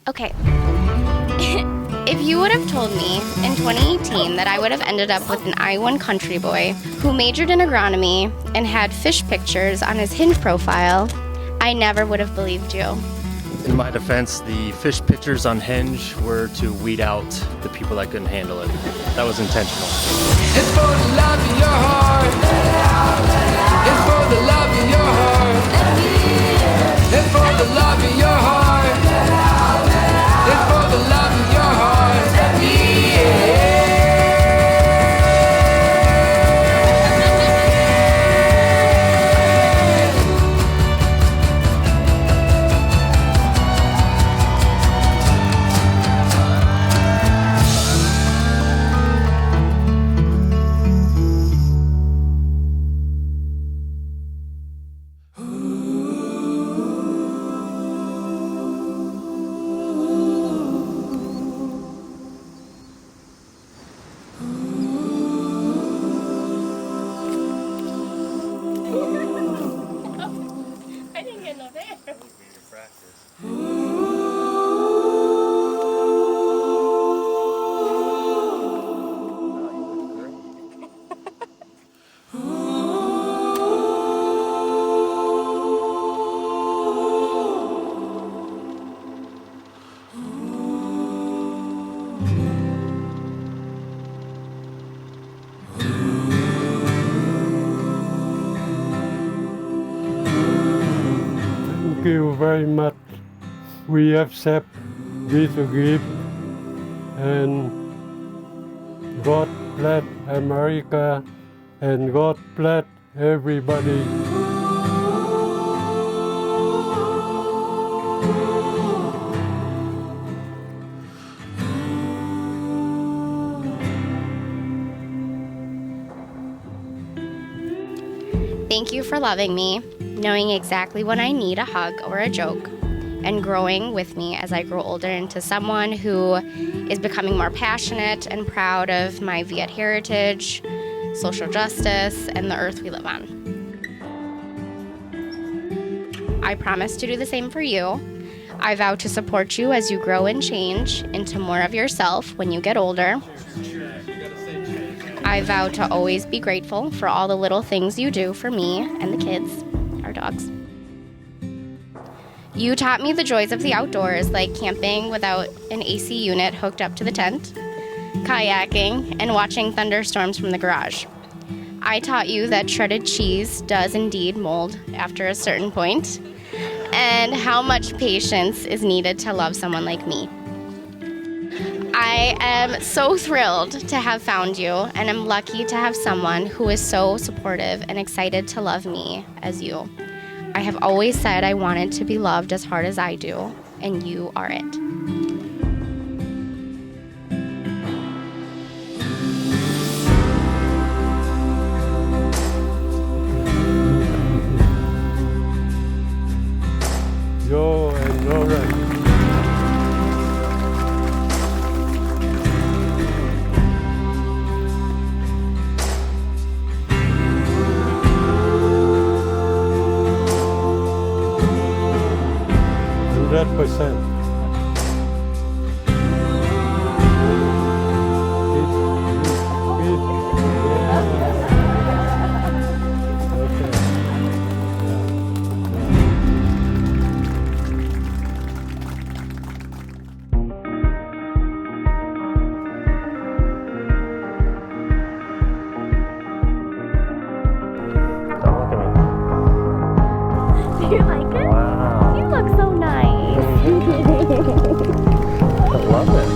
Okay. If you would have told me in 2018 that I would have ended up with an I-1 country boy who majored in agronomy and had fish pictures on his Hinge profile, I never would have believed you. In my defense, the fish pictures on Hinge were to weed out the people that couldn't handle it. That was intentional. It's for the love in your heart. It's for the love in your heart. It's for the love in your heart. It's for the love in your heart. Let me in. I didn't get no there. Thank you very much. We accept this gift, and God bless America, and God bless everybody. Thank you for loving me, knowing exactly when I need a hug or a joke, and growing with me as I grow older into someone who is becoming more passionate and proud of my Viet heritage, social justice, and the earth we live on. I promise to do the same for you. I vow to support you as you grow and change into more of yourself when you get older. I vow to always be grateful for all the little things you do for me and the kids, our dogs. You taught me the joys of the outdoors, like camping without an AC unit hooked up to the tent, kayaking, and watching thunderstorms from the garage. I taught you that shredded cheese does indeed mold after a certain point, and how much patience is needed to love someone like me. I am so thrilled to have found you, and I'm lucky to have someone who is so supportive and excited to love me as you. I have always said I wanted to be loved as hard as I do, and you are it. Yo and Laura. %. Do you like it? Wow. You look so nice. I love it.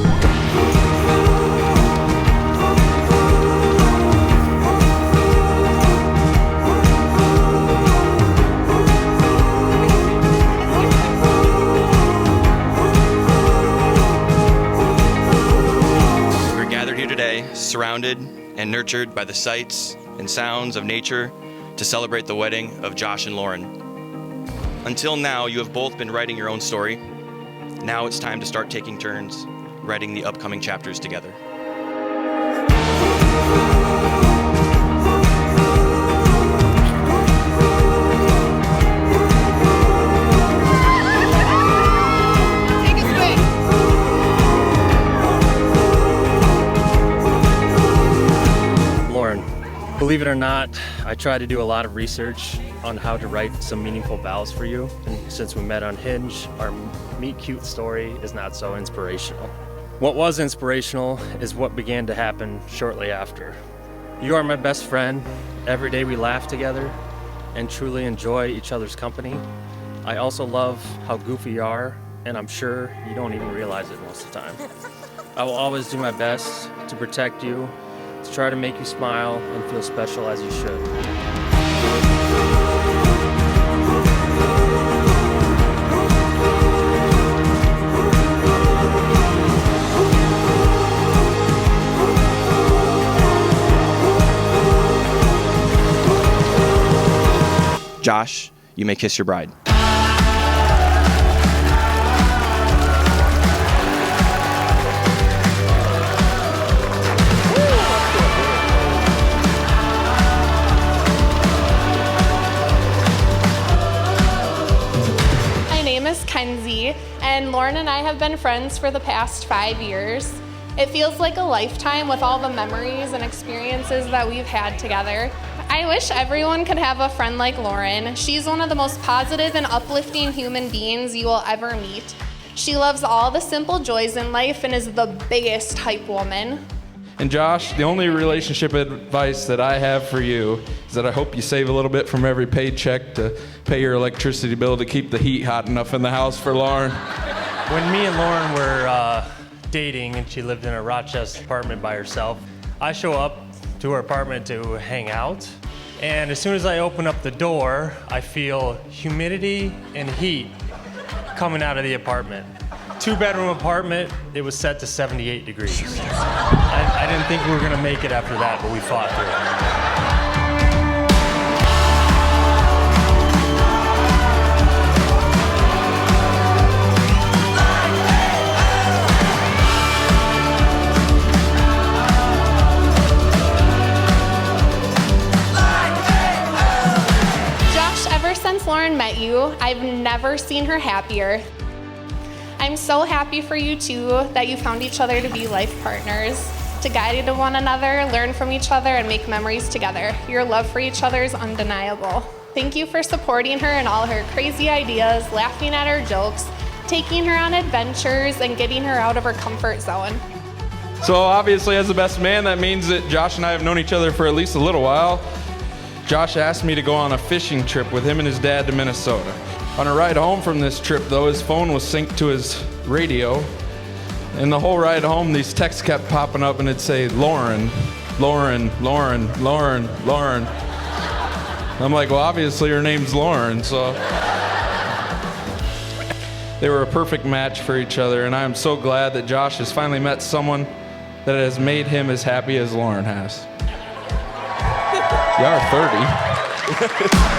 We're gathered here today, surrounded and nurtured by the sights and sounds of nature to celebrate the wedding of Josh and Lauren. Until now, you have both been writing your own story. Now it's time to start taking turns writing the upcoming chapters together. Take it away. Believe it or not, I tried to do a lot of research on how to write some meaningful vows for you. And since we met on Hinge, our meet cute story is not so inspirational. What was inspirational is what began to happen shortly after. You are my best friend. Every day we laugh together and truly enjoy each other's company. I also love how goofy you are, and I'm sure you don't even realize it most of the time. I will always do my best to protect you, to try to make you smile and feel special as you should. Josh, you may kiss your bride. My name is Kenzie, and Lauren and I have been friends for the past 5 years. It feels like a lifetime with all the memories and experiences that we've had together. I wish everyone could have a friend like Lauren. She's one of the most positive and uplifting human beings you will ever meet. She loves all the simple joys in life and is the biggest hype woman. And Josh, the only relationship advice that I have for you is that I hope you save a little bit from every paycheck to pay your electricity bill to keep the heat hot enough in the house for Lauren. When me and Lauren were dating and she lived in a Rochester apartment by herself, I show up to her apartment to hang out. And as soon as I open up the door, I feel humidity and heat coming out of the apartment. 2-bedroom apartment, it was set to 78 degrees. I didn't think we were gonna make it after that, but we fought through it. Ever since Lauren met you, I've never seen her happier. I'm so happy for you two that you found each other to be life partners, to guide to one another, learn from each other, and make memories together. Your love for each other is undeniable. Thank you for supporting her in all her crazy ideas, laughing at her jokes, taking her on adventures, and getting her out of her comfort zone. So obviously, as the best man, that means that Josh and I have known each other for at least a little while. Josh asked me to go on a fishing trip with him and his dad to Minnesota. On a ride home from this trip, though, his phone was synced to his radio. And the whole ride home, these texts kept popping up and it'd say, Lauren, Lauren, Lauren, Lauren, Lauren. I'm like, well, obviously her name's Lauren, so. They were a perfect match for each other, and I am so glad that Josh has finally met someone that has made him as happy as Lauren has. You are 30.